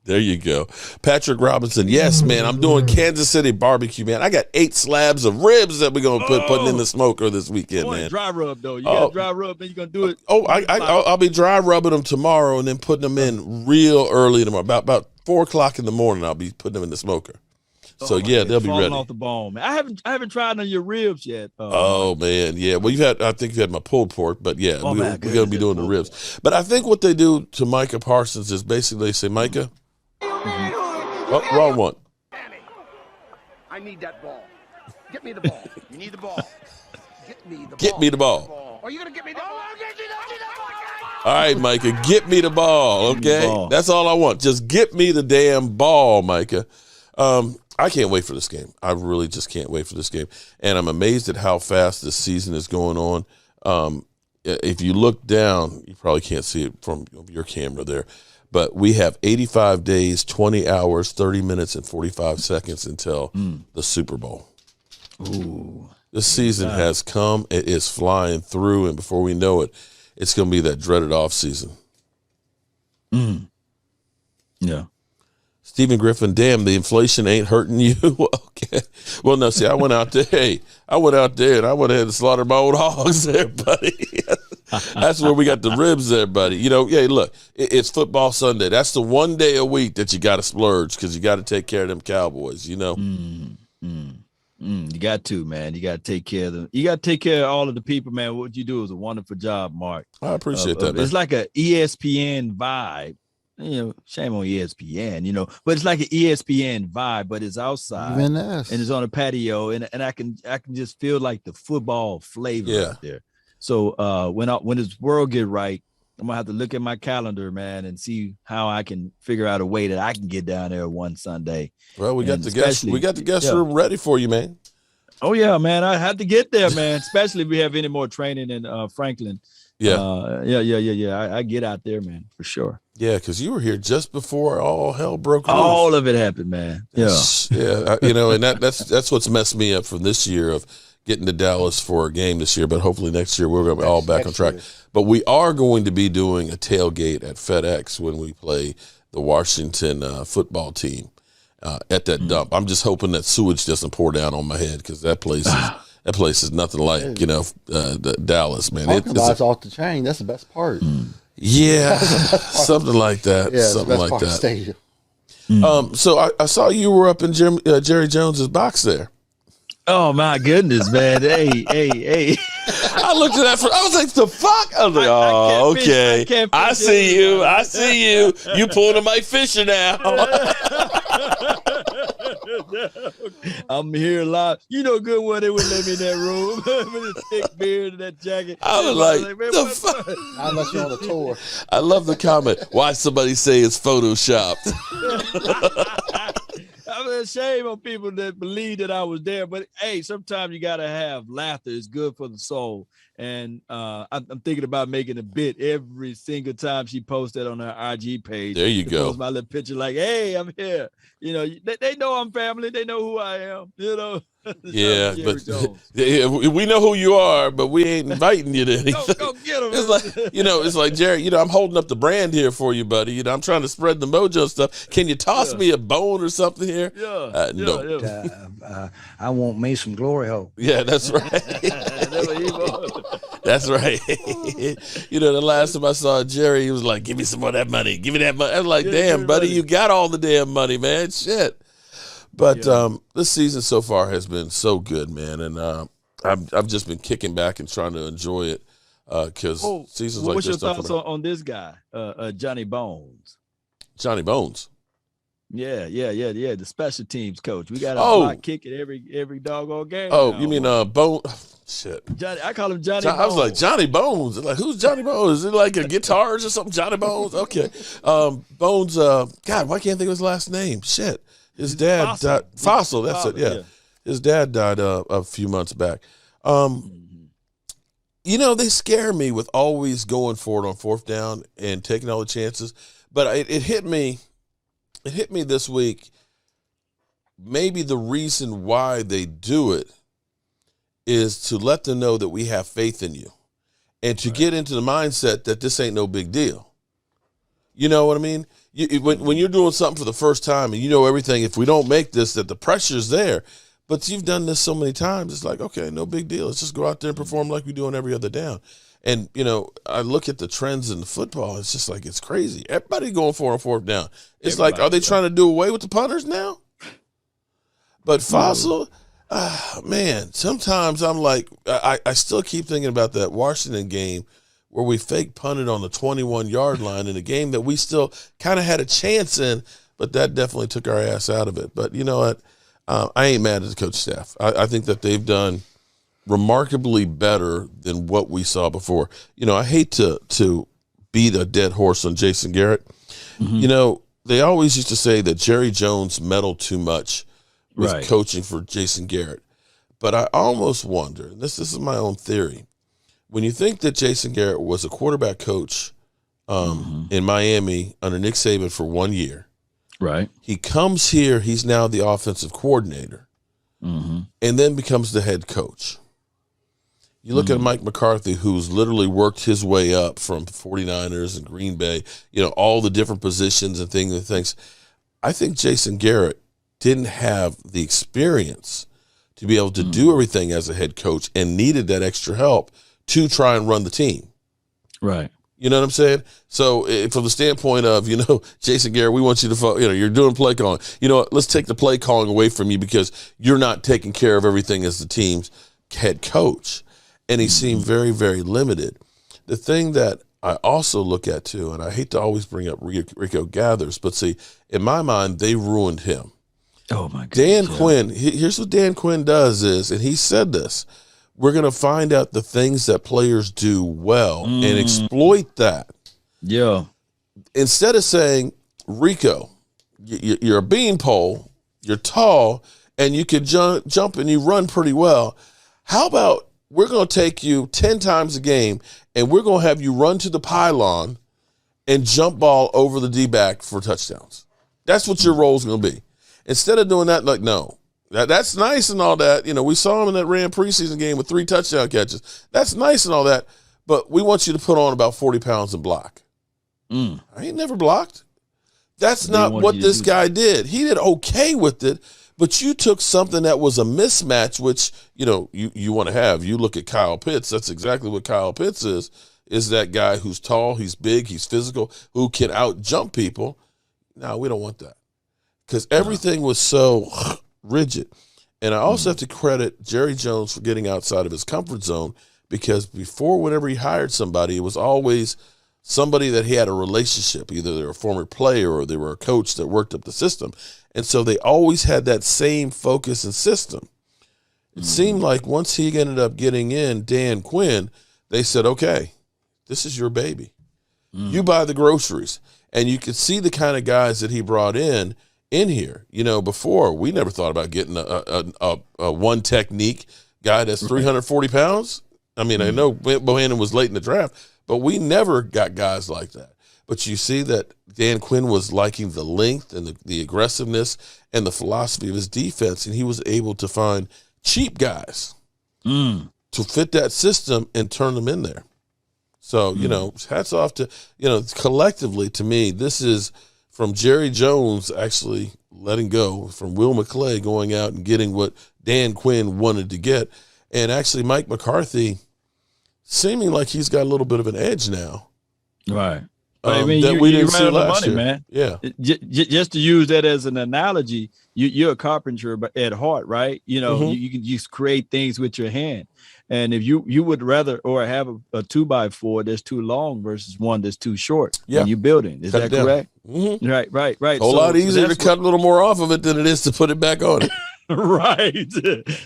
There you go. Patrick Robinson. Yes, man. I'm doing Kansas City barbecue, man. I got 8 slabs of ribs that we're going to putting in the smoker this weekend, man. Dry rub, though. You got dry rub, then you're going to do it. I'll be dry rubbing them tomorrow and then putting them in real early tomorrow. About 4 o'clock in the morning, I'll be putting them in the smoker. So they'll be ready. Off the bone, man. I haven't tried on your ribs yet. Man, yeah. Well, I think you've had my pulled pork, but yeah, we're going to be doing the ribs. But I think what they do to Micah Parsons is basically they say, Micah, wrong one. I need that ball. Get me the ball. You need the ball. Get me the ball. Are you gonna get me the ball? All right, Micah, get me the ball, okay? That's all I want. Just get me the damn ball, Micah. I can't wait for this game. I really just can't wait for this game. And I'm amazed at how fast this season is going on. If you look down, you probably can't see it from your camera there, but we have 85 days, 20 hours, 30 minutes, and 45 seconds until the Super Bowl. Ooh. This season has come. It is flying through, and before we know it, it's going to be that dreaded off season. Yeah. Stephen Griffin, damn, the inflation ain't hurting you. Okay. Well, no, see, I went out there and I went ahead and slaughtered my old hogs there, buddy. That's where we got the ribs there, buddy. Look, it's football Sunday. That's the one day a week that you got to splurge because you got to take care of them Cowboys, You got to, man. You got to take care of them. You got to take care of all of the people, man. What you do is a wonderful job, Mark. I appreciate that, man. It's like an ESPN vibe. Shame on ESPN, but it's like an ESPN vibe, but it's outside and it's on a patio, and I can just feel like the football flavor out there. So when this world get right, I'm gonna have to look at my calendar, man, and see how I can figure out a way that I can get down there one Sunday. Well, we got the guest room ready for you, man. Oh yeah, man, I had to get there, man. Especially if we have any more training in Franklin. I get out there, man, for sure. Yeah, because you were here just before all hell broke loose. All of it happened, man. Yeah. And that's what's messed me up from this year of getting to Dallas for a game this year, but hopefully next year we're going to be all back on track. But we are going to be doing a tailgate at FedEx when we play the Washington football team at that dump. I'm just hoping that sewage doesn't pour down on my head because that place is nothing like, the Dallas, man. It's off the chain. That's the best part. Yeah, something like that. Yeah, something like that. Stadium. So I saw you were up in Jerry Jones's box there. Oh my goodness, man! Hey! I looked at that. I was like, "The fuck!" I was like, "Oh, okay. I see you. I see you. You pulling a Mike Fisher now." I'm here live. You know good well they wouldn't let me in that room with a thick beard and that jacket. I was like, man, the fuck? Unless you're on the tour. I love the comment. Why somebody say it's photoshopped? I'm ashamed of people that believe that I was there, but hey, sometimes you gotta have laughter. It's good for the soul. And I'm thinking about making a bit every single time she posts that on her IG page. There you go. Post my little picture like, "Hey, I'm here." They know I'm family. They know who I am. Yeah, but we know who you are, but we ain't inviting you to anything. Go get them. It's like Jerry. I'm holding up the brand here for you, buddy. I'm trying to spread the mojo stuff. Can you toss me a bone or something here? No. I want me some glory hole. Yeah, that's right. That's right. The last time I saw Jerry, he was like, "Give me some more of that money. Give me that money." I was like, "Damn, buddy, you got all the damn money, man. Shit." But this season so far has been so good, man, and I've just been kicking back and trying to enjoy it because seasons like this. What's your thoughts on this guy, Johnny Bones? Johnny Bones. Yeah. The special teams coach. We got a block kick at every doggone game. Oh, you mean Bone? Shit. Johnny, I call him Johnny Bones. I was like, Johnny Bones. Like, who's Johnny Bones? Is it like a guitarist or something? Johnny Bones? Okay. Bones, God, why can't I think of his last name? Shit. His dad died. Fossil, that's it, yeah. His dad died a few months back. They scare me with always going for it on fourth down and taking all the chances. But it hit me this week. Maybe the reason why they do it is to let them know that we have faith in you and to get into the mindset that this ain't no big deal. You know what I mean? When you're doing something for the first time and you know everything, if we don't make this, that the pressure's there. But you've done this so many times, it's like, okay, no big deal. Let's just go out there and perform like we do on every other down. And, I look at the trends in the football. It's just like, it's crazy. Everybody going for it on fourth down. It's like, are they trying to do away with the punters now? But Fossil, man, sometimes I'm like, I still keep thinking about that Washington game where we fake punted on the 21-yard line in a game that we still kind of had a chance in, but that definitely took our ass out of it. But you know what? I ain't mad at the coach staff. I think that they've done remarkably better than what we saw before. I hate to beat a dead horse on Jason Garrett. Mm-hmm. They always used to say that Jerry Jones meddled too much with coaching for Jason Garrett. But I almost wonder, and this is my own theory, when you think that Jason Garrett was a quarterback coach in Miami under Nick Saban for 1 year, right? He comes here, he's now the offensive coordinator, and then becomes the head coach. You look at Mike McCarthy, who's literally worked his way up from 49ers and Green Bay, all the different positions and things. I think Jason Garrett didn't have the experience to be able to do everything as a head coach and needed that extra help to try and run the team. Right. You know what I'm saying? So from the standpoint of, Jason Garrett, we want you to, you're doing play calling. Let's take the play calling away from you because you're not taking care of everything as the team's head coach. And he seemed very, very limited. The thing that I also look at too, and I hate to always bring up Rico Gathers, but see, in my mind, they ruined him. Oh my God. Dan Quinn, here's what Dan Quinn does is, and he said this, we're going to find out the things that players do well and exploit that. Yeah. Instead of saying, Rico, you're a beanpole, you're tall, and you can jump and you run pretty well. How about we're going to take you 10 times a game and we're going to have you run to the pylon and jump ball over the D-back for touchdowns. That's what your role is going to be. Instead of doing that, like, no, That's nice and all that. You know, we saw him in that Ram preseason game with 3 touchdown catches. That's nice and all that, but we want you to put on about 40 pounds and block. I ain't never blocked. That's not what this guy did. He did okay with it, but you took something that was a mismatch, which, you know, you want to have. You look at Kyle Pitts. That's exactly what Kyle Pitts is that guy who's tall, he's big, he's physical, who can out-jump people. No, we don't want that because everything was so rigid. And I also have to credit Jerry Jones for getting outside of his comfort zone, because before, whenever he hired somebody, it was always somebody that he had a relationship. Either they were a former player or they were a coach that worked up the system. And so they always had that same focus and system. It seemed like once he ended up getting in Dan Quinn, they said, okay, this is your baby. You buy the groceries. And you could see the kind of guys that he brought in here. You know, before, we never thought about getting a one technique guy that's 340 pounds. I mean, I know Bohannon was late in the draft, but we never got guys like that. But you see that Dan Quinn was liking the length and the aggressiveness and the philosophy of his defense, and he was able to find cheap guys to fit that system and turn them in there. So, you know, hats off to, you know, collectively, to me, this is from Jerry Jones actually letting go, from Will McClay going out and getting what Dan Quinn wanted to get, and actually Mike McCarthy seeming like he's got a little bit of an edge now. Right. I mean, that we didn't see last year. Man. Yeah. Just to use that as an analogy, you're a carpenter at heart, right? You know, you can just create things with your hand. And if you would rather or have a 2x4 that's too long versus one that's too short, when you're building, is that correct? Right. A lot easier to cut a little more off of it than it is to put it back on it. Right.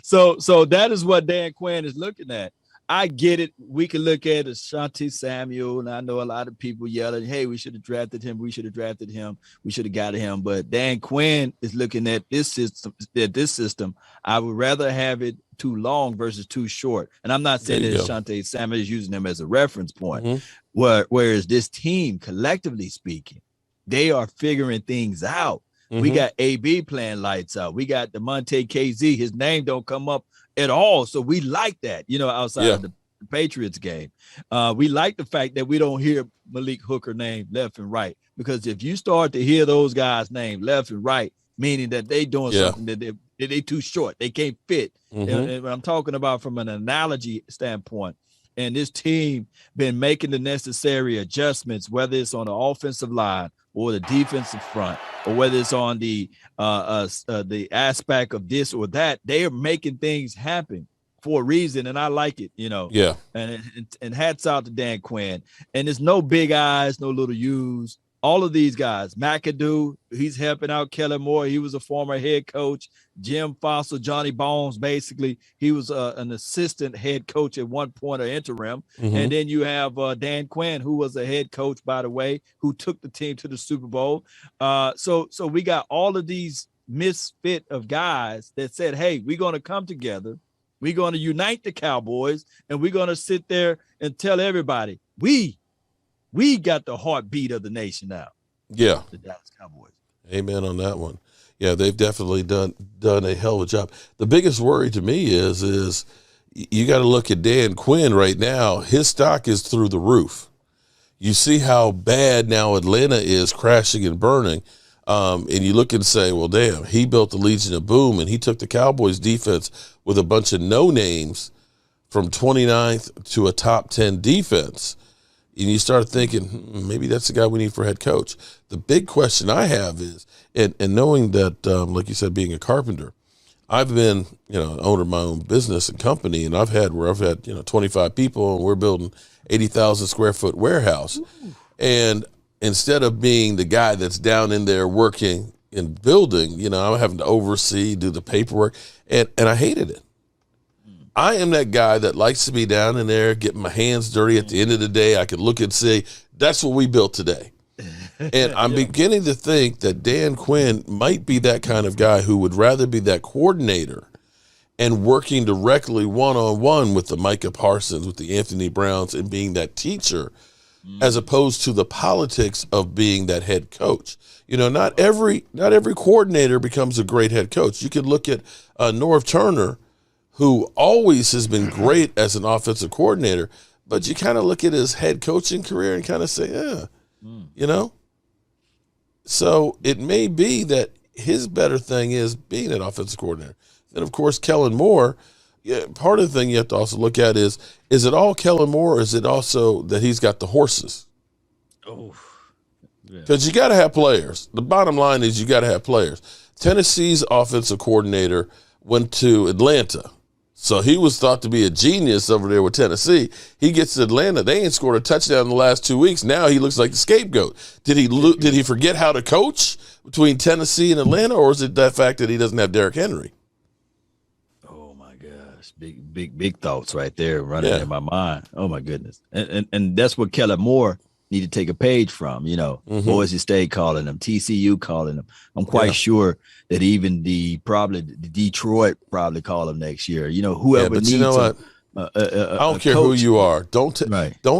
So that is what Dan Quinn is looking at. I get it. We can look at Ashanti Samuel, and I know a lot of people yelling, hey, we should have drafted him. We should have drafted him. We should have got him. But Dan Quinn is looking at this system. I would rather have it too long versus too short. And I'm not saying that Ashanti Samuel is using him as a reference point. Whereas this team, collectively speaking, they are figuring things out. We got AB playing lights out. We got DeMonte KZ. His name don't come up at all. So we like that, you know, outside of the Patriots game. We like the fact that we don't hear Malik Hooker name left and right, because if you start to hear those guys' name left and right, meaning that they doing something that they too short, they can't fit. And I'm talking about from an analogy standpoint. And this team been making the necessary adjustments, whether it's on the offensive line or the defensive front, or whether it's on the aspect of this or that. They are making things happen for a reason, and I like it, you know. Yeah. And hats out to Dan Quinn. And there's no big eyes, no little U's. All of these guys, McAdoo, he's helping out Kellen Moore. He was a former head coach. Jim Fossil, Johnny Bones, basically, he was an assistant head coach at one point, or interim. And then you have Dan Quinn, who was a head coach, by the way, who took the team to the Super Bowl. So we got all of these misfit of guys that said, hey, we're going to come together. We're going to unite the Cowboys, and we're going to sit there and tell everybody, we got the heartbeat of the nation now. Yeah. The Dallas Cowboys. Amen on that one. Yeah, they've definitely done a hell of a job. The biggest worry to me is you got to look at Dan Quinn right now. His stock is through the roof. You see how bad now Atlanta is crashing and burning. And you look and say, well, damn, he built the Legion of Boom, and he took the Cowboys defense with a bunch of no-names from 29th to a top 10 defense. And you start thinking, maybe that's the guy we need for head coach. The big question I have is, and knowing that, like you said, being a carpenter, I've been, owner of my own business and company, and I've had 25 people, and we're building 80,000 square foot warehouse. Ooh. And instead of being the guy that's down in there working and building, I'm having to oversee, do the paperwork, and I hated it. I am that guy that likes to be down in there, getting my hands dirty. At the end of the day, I could look and say, that's what we built today. And I'm beginning to think that Dan Quinn might be that kind of guy who would rather be that coordinator and working directly one-on-one with the Micah Parsons, with the Anthony Browns, and being that teacher as opposed to the politics of being that head coach. You know, not every coordinator becomes a great head coach. You could look at Norv Turner, who always has been great as an offensive coordinator, but you kind of look at his head coaching career and kind of say, you know. So it may be that his better thing is being an offensive coordinator. Then, of course, Kellen Moore, part of the thing you have to also look at is it all Kellen Moore, or is it also that he's got the horses? Oh. Because you got to have players. The bottom line is you got to have players. Tennessee's offensive coordinator went to Atlanta. So he was thought to be a genius over there with Tennessee. He gets to Atlanta. They ain't scored a touchdown in the last 2 weeks. Now he looks like the scapegoat. Did he forget how to coach between Tennessee and Atlanta, or is it that fact that he doesn't have Derrick Henry? Oh my gosh, big thoughts right there running in my mind. Oh my goodness, and that's what Kellen Moore need to take a page from. You know, Boise State calling them, TCU calling them. I'm quite sure that even the Detroit probably call them next year. You know, whoever needs. You know what? I don't care who you are. Don't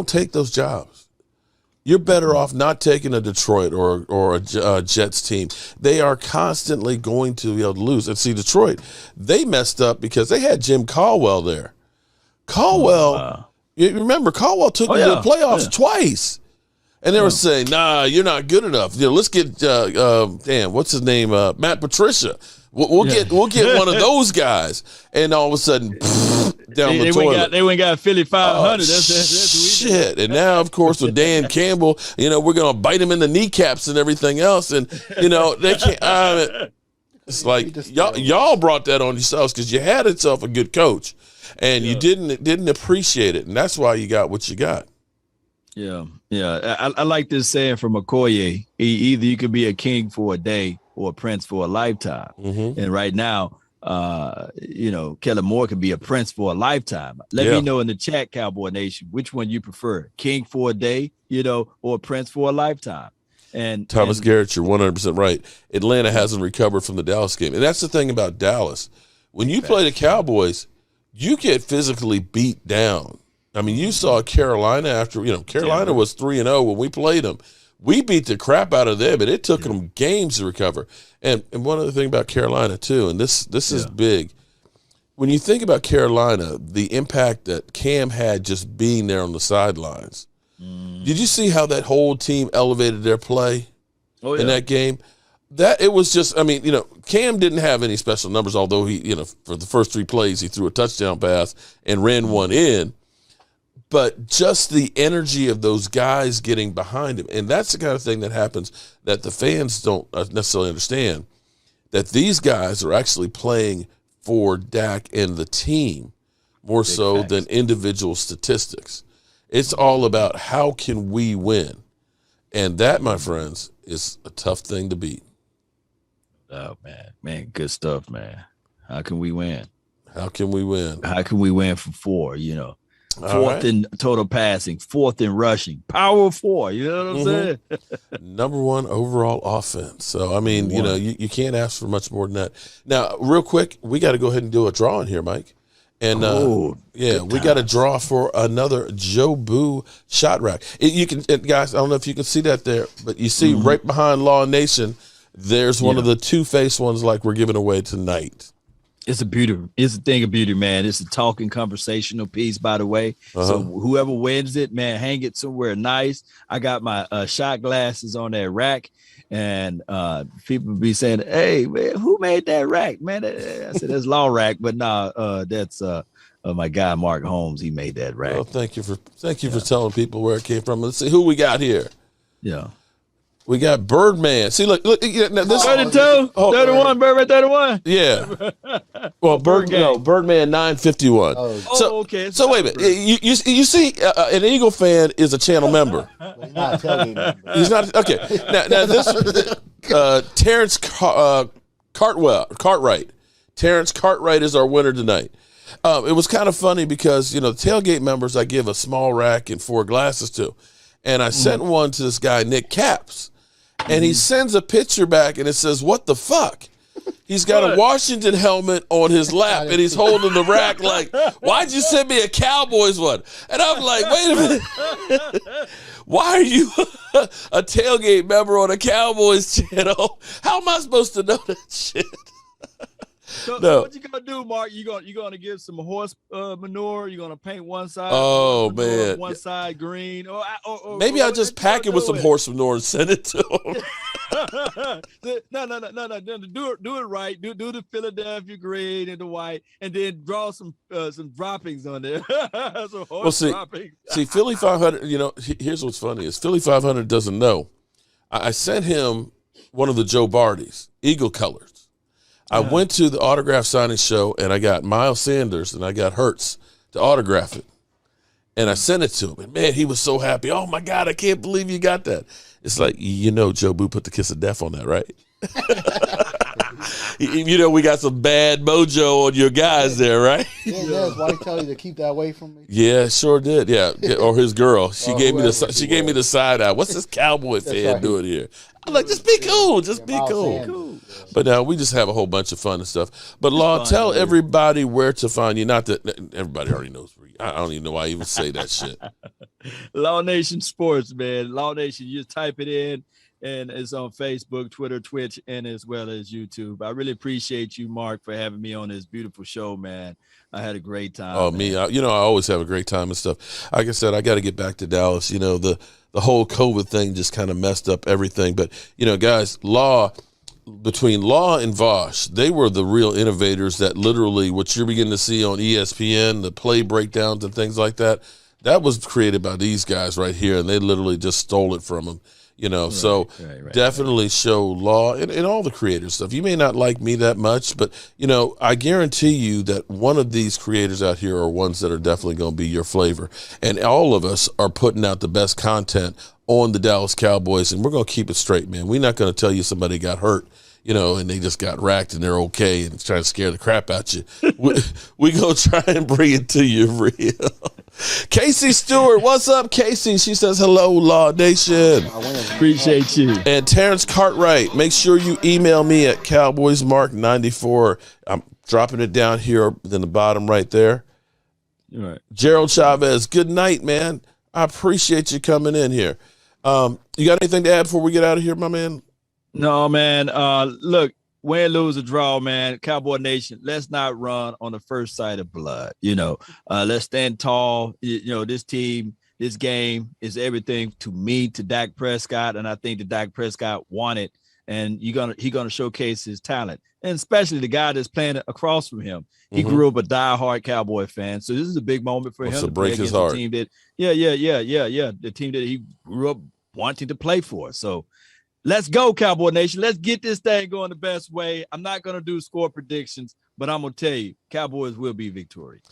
take those jobs. You're better off not taking a Detroit or a Jets team. They are constantly going to be able to lose. And see, Detroit, they messed up because they had Jim Caldwell there. You remember Caldwell took them to the playoffs twice. And they were saying, nah, you're not good enough. You know, let's get what's his name? Matt Patricia. We'll get one of those guys. And all of a sudden, down the toilet. They went got Philly 500. That's shit. And now, of course, with Dan Campbell, you know, we're gonna bite him in the kneecaps and everything else. And you know, they can't. It's like y'all brought that on yourselves because you had yourself a good coach, and you didn't appreciate it, and that's why you got what you got. Yeah. I like this saying from Okoye. Either you could be a king for a day or a prince for a lifetime. And right now, you know, Kellen Moore could be a prince for a lifetime. Let me know in the chat, Cowboy Nation, which one you prefer, king for a day, you know, or prince for a lifetime. And Thomas Garrett, you're 100% right. Atlanta hasn't recovered from the Dallas game. And that's the thing about Dallas. When you play the Cowboys, you get physically beat down. I mean, you saw Carolina after, you know, Carolina was 3-0 when we played them. We beat the crap out of them, but it took them games to recover. And one other thing about Carolina, too, and this is big. When you think about Carolina, the impact that Cam had just being there on the sidelines, did you see how that whole team elevated their play in that game? That it was just, I mean, you know, Cam didn't have any special numbers, although he, you know, for the first 3 plays, he threw a touchdown pass and ran one in. But just the energy of those guys getting behind him. And that's the kind of thing that happens that the fans don't necessarily understand, that these guys are actually playing for Dak and the team more so than individual statistics. It's all about how can we win. And that, my friends, is a tough thing to beat. Oh, man, good stuff, man. How can we win? How can we win? How can we win from 4, you know? Fourth in total passing, 4th in rushing, power 4. You know what I'm saying? Number 1 overall offense. So, I mean, you know, you can't ask for much more than that. Now, real quick, we got to go ahead and do a drawing here, Mike. And, we got a draw for another Joe Boo shot rack. You can, guys, I don't know if you can see that there, but you see right behind Law Nation, there's one of the 2-faced ones like we're giving away tonight. It's a beauty. It's a thing of beauty, man. It's a talking conversational piece, by the way. So whoever wins it, man, hang it somewhere nice. I got my shot glasses on that rack, and people be saying, "Hey, man, who made that rack, man?" I said, "That's Law Rack," but that's my guy Mark Holmes. He made that rack. Well, thank you for telling people where it came from. Let's see who we got here. Yeah. We got Birdman. See, look this 32, 31, Birdman 31. Yeah. Well, Birdman 951. Okay. So wait a minute. You see, an Eagle fan is a channel member. He's not telling me. He's not okay. Now this Terrence Cartwright. Terrence Cartwright is our winner tonight. It was kind of funny because, you know, the tailgate members I give a small rack and 4 glasses to. And I sent one to this guy, Nick Capps. And he sends a picture back and it says, "What the fuck?" He's got a Washington helmet on his lap, and he's holding the rack like, why'd you send me a Cowboys one? And I'm like, wait a minute. Why are you a tailgate member on a Cowboys channel? How am I supposed to know that shit? So what you gonna do, Mark? You gonna give some horse manure? You gonna paint one side? Oh manure, man, one side green. Or maybe I'll just pack it with some horse manure and send it to him. No. Do it right. Do the Philadelphia green and the white, and then draw some droppings on there. See, Philly 500. You know, here's what's funny is Philly 500 doesn't know. I sent him one of the Joe Bardys, Eagle colors. I went to the autograph signing show, and I got Miles Sanders and I got Hurts to autograph it. And I sent it to him. And, man, he was so happy. Oh, my God, I can't believe you got that. It's like, you know, Joe Boo put the kiss of death on that, right? You know, we got some bad mojo on your guys there, right? Yeah, that's why he tell you to keep that away from me. Yeah, sure did. Yeah, or his girl. She gave me the side eye. What's this Cowboy fan doing here? I'm like, just be cool. Just be cool. But now we just have a whole bunch of fun and stuff. But Law, tell everybody where to find you. Not that everybody already knows where you. I don't even know why I even say that shit. Law Nation Sports, man. Law Nation, you just type it in. And it's on Facebook, Twitter, Twitch, and as well as YouTube. I really appreciate you, Mark, for having me on this beautiful show, man. I had a great time. Oh, man. I always have a great time and stuff. Like I said, I got to get back to Dallas. You know, the whole COVID thing just kind of messed up everything. But, you know, guys, between Law and Vosh, they were the real innovators that literally what you're beginning to see on ESPN, the play breakdowns and things like that, that was created by these guys right here, and they literally just stole it from them. You know, definitely show Law and all the creator stuff. You may not like me that much, but, you know, I guarantee you that one of these creators out here are ones that are definitely going to be your flavor. And all of us are putting out the best content on the Dallas Cowboys, and we're going to keep it straight, man. We're not going to tell you somebody got hurt, you know, and they just got racked and they're okay and trying to scare the crap out you. We going to try and bring it to you real. Casey Stewart, what's up, Casey? She says, hello, Law Nation. Appreciate you. And Terrence Cartwright, make sure you email me at CowboysMark94. I'm dropping it down here in the bottom right there. All right. Gerald Chavez, good night, man. I appreciate you coming in here. You got anything to add before we get out of here, my man? No, man. Look, win, lose, or draw, man. Cowboy Nation, let's not run on the first sight of blood. You know, let's stand tall. You know, this team, this game is everything to me, to Dak Prescott, and I think that Dak Prescott won it, and he's gonna showcase his talent, and especially the guy that's playing across from him. He grew up a diehard Cowboy fan, so this is a big moment for him to break his heart. The team that, the team that he grew up wanting to play for. So let's go, Cowboy Nation. Let's get this thing going the best way. I'm not going to do score predictions, but I'm going to tell you, Cowboys will be victorious.